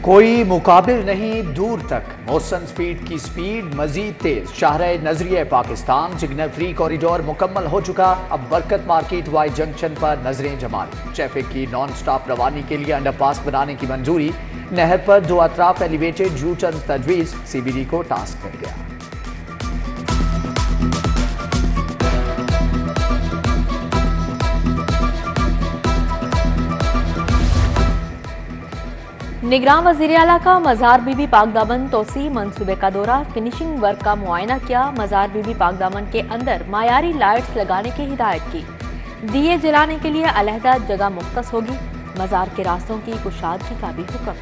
कोई मुकाबिल नहीं दूर तक। मौसम स्पीड की स्पीड मजीद तेज। शाहराह नजरिया पाकिस्तान सिग्नल फ्री कॉरिडोर मुकम्मल हो चुका। अब बरकत मार्केट वाई जंक्शन पर नजरें जमानी। ट्रैफिक की नॉन स्टॉप रवानी के लिए अंडरपास बनाने की मंजूरी। नहर पर दो अतराफ एलिवेटेड यू टर्न तजवीज। CBD को टास्क मिल गया। निगरान वज़ीर आला का मज़ार बीबी पाकदामन तोसी मंसूबे का दौरा। फिनिशिंग वर्क का मुआयना किया। मज़ार बीबी पाकदामन के अंदर मायारी लाइट्स लगाने की हिदायत की। दिए जलाने के लिए अलहदा जगह मुख्तस होगी। मज़ार के रास्तों की कुशादगी का भी हुक्म।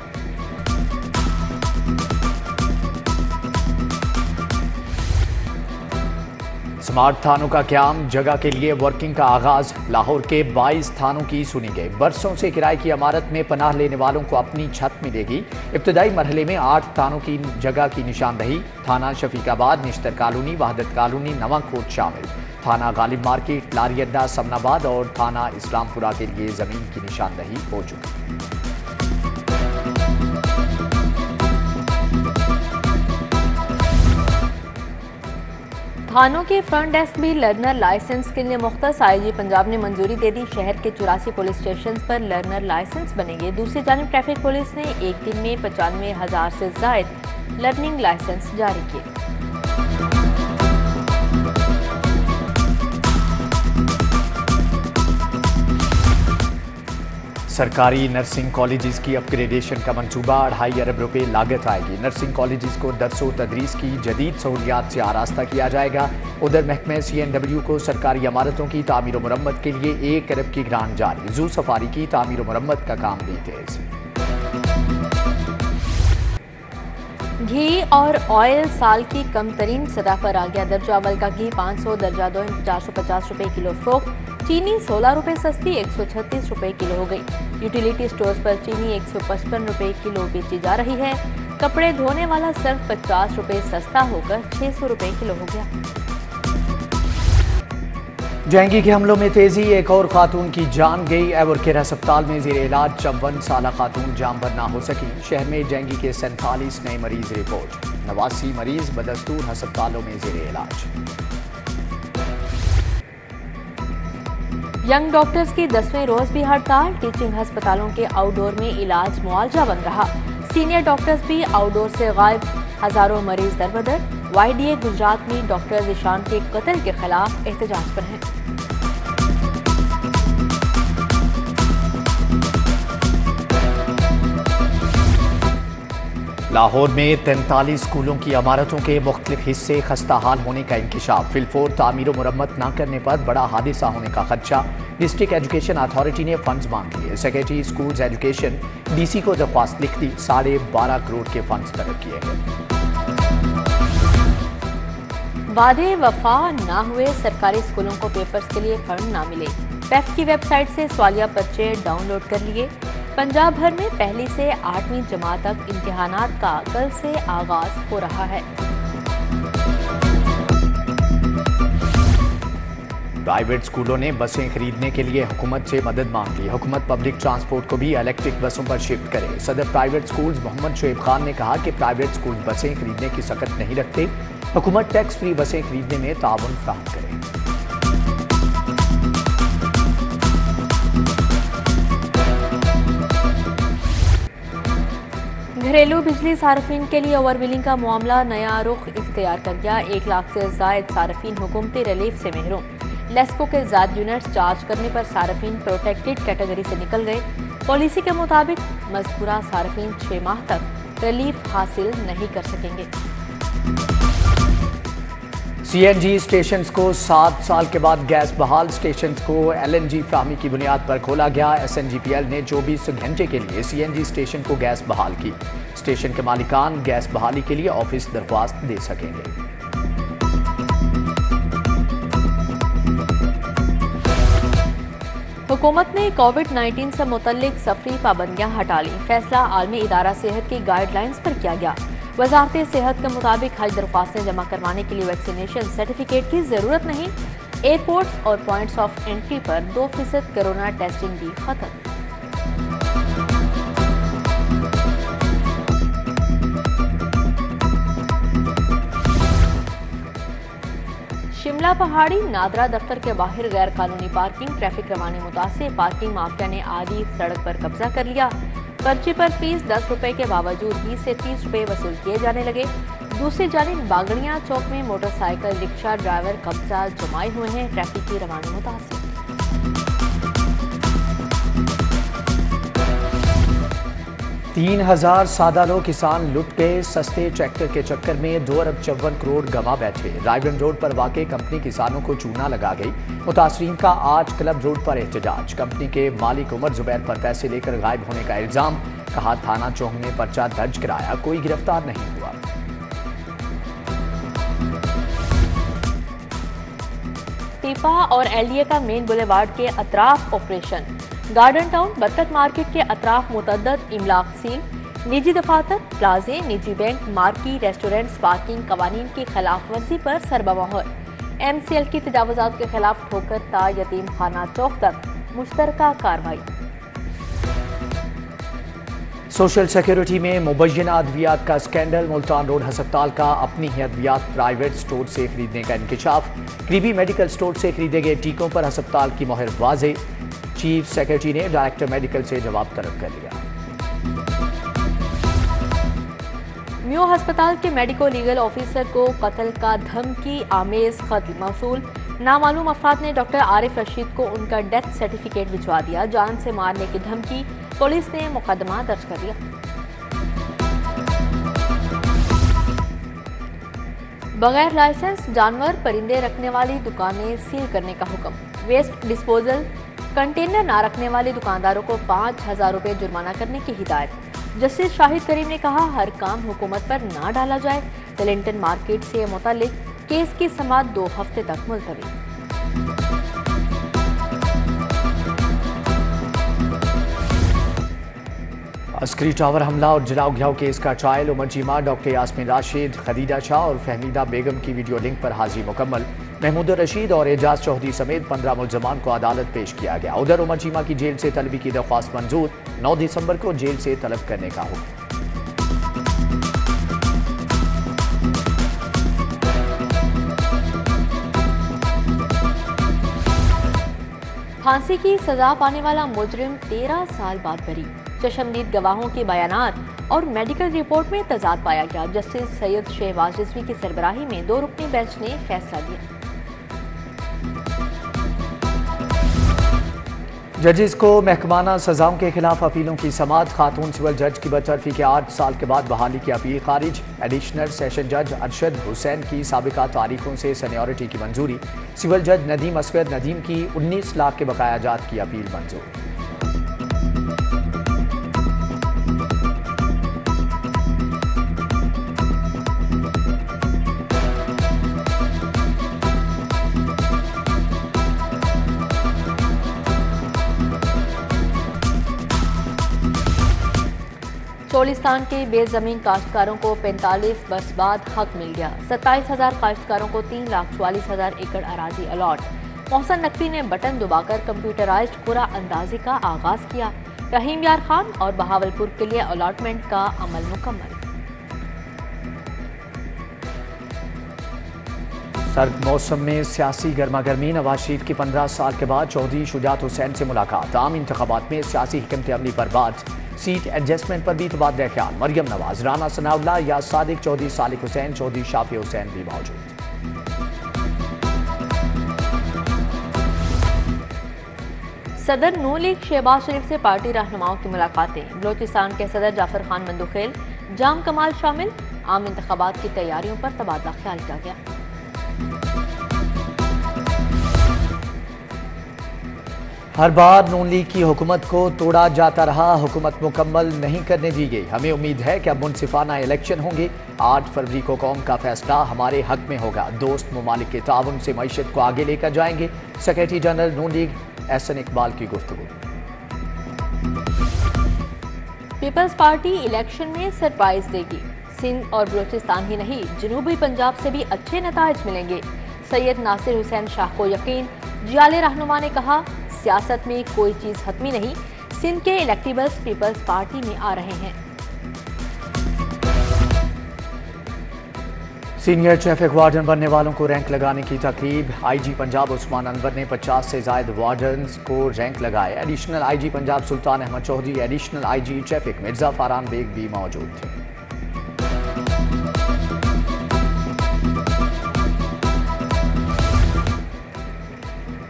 स्मार्ट थानों का क्याम, जगह के लिए वर्किंग का आगाज। लाहौर के 22 थानों की सुनी गई। बरसों से किराए की इमारत में पनाह लेने वालों को अपनी छत मिलेगी। इब्तदाई मरहले में 8 थानों की जगह की निशानदही। थाना शफीकाबाद, निश्तर कॉलोनी, वहदत कॉलोनी, नवाकोट शामिल। थाना गालिब मार्केट, लारी अड्डा, समनाबाद और थाना इस्लामपुरा के लिए जमीन की निशानदही हो चुकी। थानों के फ्रंट डेस्क भी लर्नर लाइसेंस के लिए मुख्तस। IG पंजाब ने मंजूरी दे दी। शहर के 84 पुलिस स्टेशन पर लर्नर लाइसेंस बनेंगे। दूसरी जानिब ट्रैफिक पुलिस ने एक दिन में 95,000 से जायद लर्निंग लाइसेंस जारी किए। सरकारी नर्सिंग कॉलेजेस की अपग्रेडेशन का मंसूबा। 2.5 अरब रुपए लागत आएगी। नर्सिंग कॉलेजेस को दरसो तदरीस की जदीद सहूलियात से आरास्ता किया जाएगा। उधर महकमे CNW को सरकारी इमारतों की तामीर व मुरम्मत के लिए 1 अरब की ग्रांट जारी। जू सफारी की तामीर व मुरम्मत का काम भी तेज। घी और ऑयल साल की कम तरीन सतह पर आ गया। दर्जा अव्वल का घी 500, दर्जा 2 450 रुपए किलो फरोख्त। चीनी 16 रुपए सस्ती 136 रुपए किलो हो गई। यूटिलिटी स्टोर्स पर चीनी 155 रुपए किलो बेची जा रही है। कपड़े धोने वाला सर्फ 50 रुपए सस्ता होकर 600 रुपए किलो हो गया। जहंगी के हमलों में तेजी। एक और खातून की जान गई। एवरकेयर अस्पताल में जेर इलाज 54 साल खातून जाम भर ना हो सकी। शहर में जहंगी के 47 नए मरीज रिपोर्ट। 89 मरीज बदस्तूर अस्पतालों में जेर इलाज। यंग डॉक्टर्स की 10वें रोज भी हड़ताल। टीचिंग अस्पतालों के आउटडोर में इलाज मुआवजा बंद रहा। सीनियर डॉक्टर्स भी आउटडोर से गायब। हजारों मरीज दरबदर। YDA गुजरात में डॉक्टर ईशान के कत्ल के खिलाफ एहतजाज पर हैं। लाहौर में 43 स्कूलों की इमारतों के मुख्तलिफ हिस्से खस्ता हाल होने का इंकशाफ। फिलफोर तामीर व मुरम्मत न करने पर बड़ा हादिसा होने का खदशा। डिस्ट्रिक्ट एजुकेशन अथॉरिटी ने फंड्स मांग लिए। सेक्रेटरी स्कूल्स एजुकेशन DC को दरख्वास्त लिख दी। 12.5 करोड़ के फंड्स तलब किए गए। वादे वफा ना हुए। सरकारी स्कूलों को पेपर्स के लिए फंड ना मिले। पेफ की वेबसाइट से सवालिया पर्चे डाउनलोड कर लिए। पंजाब भर में पहली से 8वीं जमात तक इम्तिहानात का कल से आगाज हो रहा है। प्राइवेट स्कूलों ने बसें खरीदने के लिए हुकूमत से मदद मांग ली। हुकूमत पब्लिक ट्रांसपोर्ट को भी इलेक्ट्रिक बसों पर शिफ्ट करे। सदर प्राइवेट स्कूल्स मोहम्मद शोएब खान ने कहा कि प्राइवेट स्कूल बसें खरीदने की सकत नहीं रखते। हुकूमत टैक्स फ्री बसें खरीदने में ताउन फराहम करे। घरेलू बिजली सार्फिन के लिए ओवरबिलिंग का मामला नया रुख इख्तियार कर गया। 1 लाख से जायद सार्फिन हुकूमती रिलीफ से महरूम। लेस्को के ज़ायद यूनिट्स चार्ज करने पर सार्फिन प्रोटेक्टेड कैटेगरी से निकल गए। पॉलिसी के मुताबिक मज़कूरा सार्फिन 6 माह तक रिलीफ हासिल नहीं कर सकेंगे। CNG स्टेशन को 7 साल के बाद गैस बहाल। स्टेशन को LNG फ्राहमी की बुनियाद पर खोला गया। SNGPL ने 24 घंटे के लिए CNG स्टेशन को गैस बहाल की। स्टेशन के मालिकान गैस बहाली के लिए ऑफिस दरख्वास्त दे सकेंगे। हुकूमत ने कोविड-19 से मुतल्लिक सफरी पाबंदियां हटा ली। फैसला आलमी इदारा सेहत की गाइडलाइंस पर किया गया। वजारत सेहत के मुताबिक हज दरख्वास्तें जमा करवाने के लिए वैक्सीनेशन सर्टिफिकेट की जरूरत नहीं। एयरपोर्ट्स और पॉइंट्स ऑफ एंट्री पर 2% कोरोना टेस्टिंग भी खत्म। शिमला पहाड़ी नादरा दफ्तर के बाहर गैर कानूनी पार्किंग, ट्रैफिक रवानी मुतासिर, पार्किंग माफिया ने आधी सड़क पर कब्जा कर लिया। पर्ची पर फीस 10 रुपए के बावजूद 20 से 30 रुपए वसूल किए जाने लगे। दूसरी जानिब बागड़िया चौक में मोटरसाइकिल रिक्शा ड्राइवर कब्जा जमाए हुए हैं, ट्रैफिक की रवानी मुतासिर। 3000 सादा लोग किसान लुट गए, सस्ते ट्रैक्टर के चक्कर में 2 अरब 54 करोड़ गंवा बैठे। रायगंज रोड पर वाकई कंपनी किसानों को चूना लगा गई। मुतासरीन का आज क्लब रोड पर एहतजाज। कंपनी के मालिक उमर जुबैर पर पैसे लेकर गायब होने का इल्जाम। कहा थाना चौक में पर्चा दर्ज कराया, कोई गिरफ्तार नहीं हुआ। टीपा और एलडीए का मेन बुलेवार्ड के अतराफ ऑपरेशन। गार्डन टाउन बरकत मार्केट के अतराफ मुतअद्दद इमलाक सील। निजी दफातर, प्लाजे, निजी बैंक, मार्की, रेस्टोरेंट्स, पार्किंग कवानीन की खिलाफ वर्जी पर सरबमोहर। MCL की तजावुजात के खिलाफ ठोकर ता यतीम खाना चौक तक मुश्तरका कार्रवाई। सोशल सिक्योरिटी में मुबैना अद्वियात का स्कैंडल। मुल्तान रोड हस्पताल का अपनी ही अद्वियात प्राइवेट स्टोर से खरीदने का इंकिशाफ। करीबी मेडिकल स्टोर से खरीदे गए टीकों पर हस्पताल की मोहर वाजे। चीफ सेक्रेटरी ने डायरेक्टर मेडिकल से जवाब तलब कर लिया। म्यू हस्पताल के मेडिको लीगल ऑफिसर को कत्ल का धमकी आमेज खत मौसूल। नामालूम अफराद ने डॉक्टर आरिफ रशीद को उनका डेथ सर्टिफिकेट भिजवा दिया। जान से मारने की धमकी, पुलिस ने मुकदमा दर्ज कर लिया। बगैर लाइसेंस जानवर परिंदे रखने वाली दुकानें सील करने का हुक्म। वेस्ट डिस्पोजल कंटेनर ना रखने वाले दुकानदारों को 5000 रुपए जुर्माना करने की हिदायत। जस्टिस शाहिद करीम ने कहा, हर काम हुकूमत पर ना डाला जाए। टेलिंगटन मार्केट से मुतालिक केस की समाअत 2 हफ्ते तक मुलतवी। अस्करी टावर हमला और जलाओ घिराव केस का ट्रायल। उमर चीमा, डॉक्टर यास्मीन राशिद, खदीजा शाह और फहमीदा बेगम की वीडियो लिंक पर हाजिरी मुकम्मल। महमूद रशीद और एजाज चौधरी समेत 15 मुलजमान को अदालत पेश किया गया। उधर उमर चीमा की जेल से तलबी की दरख्वास्त मंजूर। 9 दिसंबर को जेल से तलब करने का हुक्म। फांसी की सजा पाने वाला मुजरिम 13 साल बाद बरी। चशमदीद गवाहों के बयानात और मेडिकल रिपोर्ट में तजाद पाया गया। जस्टिस सैयद शहबाज रिजवी की सरबराही में 2 रुकनी बेंच ने फैसला दिया। जजेस को महकमाना सजाओं के खिलाफ अपीलों की समाअत। खातून सिविल जज की बरतरफी के 8 साल के बाद बहाली की अपील खारिज। एडिशनल सेशन जज अरशद हुसैन की साबिका तारीखों से सीनियरिटी की मंजूरी। सिविल जज नदीम असगर नदीम की 19 लाख के बकाया जात की अपील मंजूर। चोलिस्तान के बेजमीन काश्तकारों को 45 बरस बाद हक मिल गया। 27,000 काश्तकारों को 3,44,000 एकड़ अराजी अलॉट। मोहसन नकवी ने बटन दबाकर कंप्यूटराइज्ड कुरा अंदाजी का आगाज किया। रहीम यार खान और बहावलपुर के लिए अलॉटमेंट का अमल मुकम्मल। सर्द मौसम में सियासी गर्मागर्मी। नवाज शरीफ की 15 साल के बाद चौधरी शुजात हुसैन से मुलाकात। आम इंतखाबात में सियासी हिकमत अमली पर बात। सीट एडजस्टमेंट पर भी तबादला ख्याल। मरियम नवाज, राना सनाउल्लाह या सादिक चौधरी, सालिक हुसैन, चौधरी शाफी हुसैन भी मौजूद। सदर नून लीग शहबाज शरीफ से पार्टी रहनुमाओं की मुलाकातें। बलोचिस्तान के सदर जाफर खान मंदुखेल, जाम कमाल शामिल। आम इंतखाबात की तैयारियों पर तबादला ख्याल किया गया। हर बार नून लीग की हुकूमत को तोड़ा जाता रहा, हुकूमत मुकम्मल नहीं करने दी गई। हमें उम्मीद है कि अब मुनसिफाना इलेक्शन होंगे। 8 फरवरी को कौम का फैसला हमारे हक में होगा। दोस्त ममालिक के ताउन से मईशत को आगे लेकर जाएंगे। सेक्रेटरी जनरल नून लीग एहसन इकबाल की गुफ्तगू। पीपल्स पार्टी इलेक्शन में सरप्राइज देगी। सिंध और बलूचिस्तान ही नहीं, जनूबी पंजाब से भी अच्छे नताइज मिलेंगे। सैयद नासिर हुसैन शाह को यकीन। जियाले रहनुमा ने कहा, सियासत में कोई चीज हतमी नहीं। सिंध के इलेक्टेबल्स पीपल्स पार्टी में आ रहे हैं। सीनियर ट्रैफिक वार्डन बनने वालों को रैंक लगाने की तकरीब। आईजी पंजाब उस्मान अनवर ने 50 से जायद वार्डन्स को रैंक लगाए। Additional IG Punjab Sultan Ahmad Chaudhry, additional IG traffic Mirza Faran Baig भी मौजूद थे।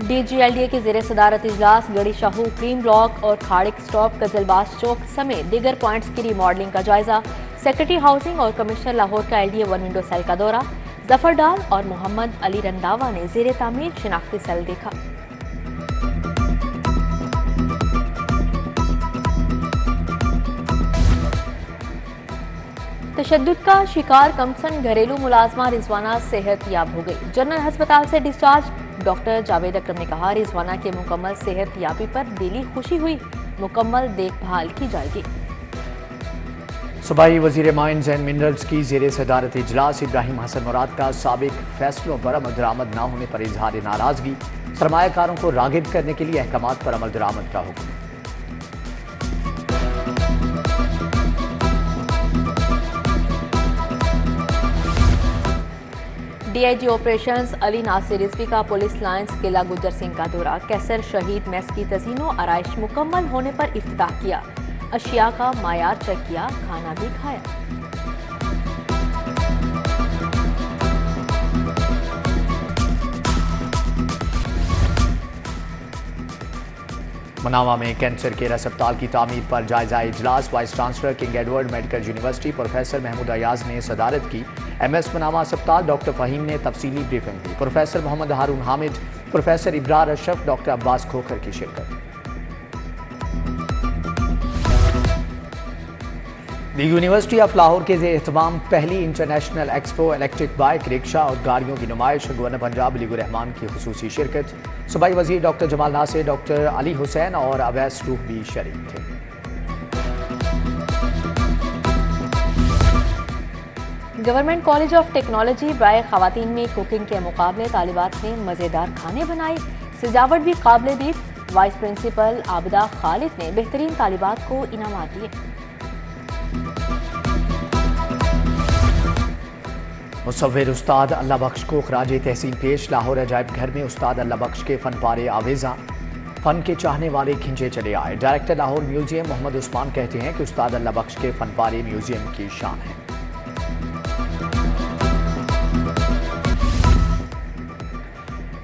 DGLDA के ज़ेरे सदारत इजलास गढ़ी शाहू, क्रीम ब्लॉक और खाड़िक स्टॉप, कजलबाज चौक समेत दीगर पॉइंट्स की रीमॉडलिंग का जायजा। सेक्रेटरी हाउसिंग और कमिश्नर लाहौर का LDA 1 विंडो सेल का दौरा। जफर डाल और मोहम्मद अली रंदावा ने ज़ेरे तामीर शिनाख्ती सेल देखा। तशद्दुद का शिकार कमसन घरेलू मुलाजमा रिजवाना सेहत याब हो गई। जनरल अस्पताल से डिस्चार्ज। डॉक्टर जावेद अकरम ने कहा, रिजवाना के मुकम्मल सेहत याबी पर दिली खुशी हुई, मुकम्मल देखभाल की जाएगी। सूबाई वजीर माइंस एंड मिनरल्स की ज़ेरे सदारत इजलास। इब्राहिम हसन मुराद का साबिक फैसलों पर अमल दरामद न होने पर इजहार नाराजगी। सरमायाकारों को रागिब करने के लिए अहकामात पर अमल दरामद का हुक्म। DIG ऑपरेशंस अली नासिर रिजवी का पुलिस लाइन्स किला गुजर सिंह का दौरा। कैसर शहीद मेस की तज़ीनो आराइश मुकम्मल होने पर इफ्तिताह किया। अशिया का मायार चेक किया, खाना भी खाया। मनावा में कैंसर केयर अस्पताल की तामीर पर जायजा इजलास। Vice chancellor King Edward medical university professor Mahmood Ayaz ने सदारत की। MS मनावा अस्पताल डॉक्टर फ़हीम ने तफसीली ब्रीफिंग दी। प्रोफेसर मोहम्मद हारून हामिद, प्रोफेसर इब्रार अशरफ, डॉक्टर अब्बास खोखर की शिरकत। दी यूनिवर्सिटी ऑफ लाहौर के एहतमाम पहली international expo, electric bike, rickshaw और गाड़ियों की नुमाइश। गवर्नर पंजाब अली रहमान की खुसूसी शिरकत। सूबाई वजीर डॉक्टर जमाल नासिर, डॉक्टर अली हुसैन और अवैस रूह भी शरीक थे। गवर्नमेंट कॉलेज ऑफ टेक्नोलॉजी बराए खवातीन में कुकिंग के मुकाबले तालिबात ने मज़ेदार खाने बनाए। सजावट भी काबिल दीद। वाइस प्रिंसिपल आबिदा खालिद ने बेहतरीन तालिबात को इनामात दिए। मुसव्विर उस्ताद अल्लाह बख्श को खराज तहसीन पेश। लाहौर अजायब घर में उस्ताद अल्लाह बख्श के फन पारे आवेजा। फन के चाहने वाले खिंचे चले आए। डायरेक्टर लाहौर म्यूजियम मोहम्मद उस्मान कहते हैं कि उस्ताद अल्लाह बख्श के फन पारे म्यूजियम की शान है।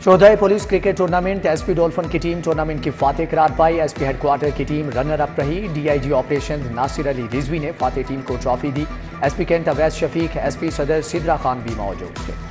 चौदह police cricket tournament. SP dolphin की टीम टूर्नामेंट की फातेह करार पाई। SP हेडक्वार्टर की टीम रनर अप रही। DIG ऑपरेशन नासिर अली रिजवी ने फातेह टीम को ट्रॉफी दी। SP cantt Awais Shafiq, SP Saddar Sidra Khan भी मौजूद थे।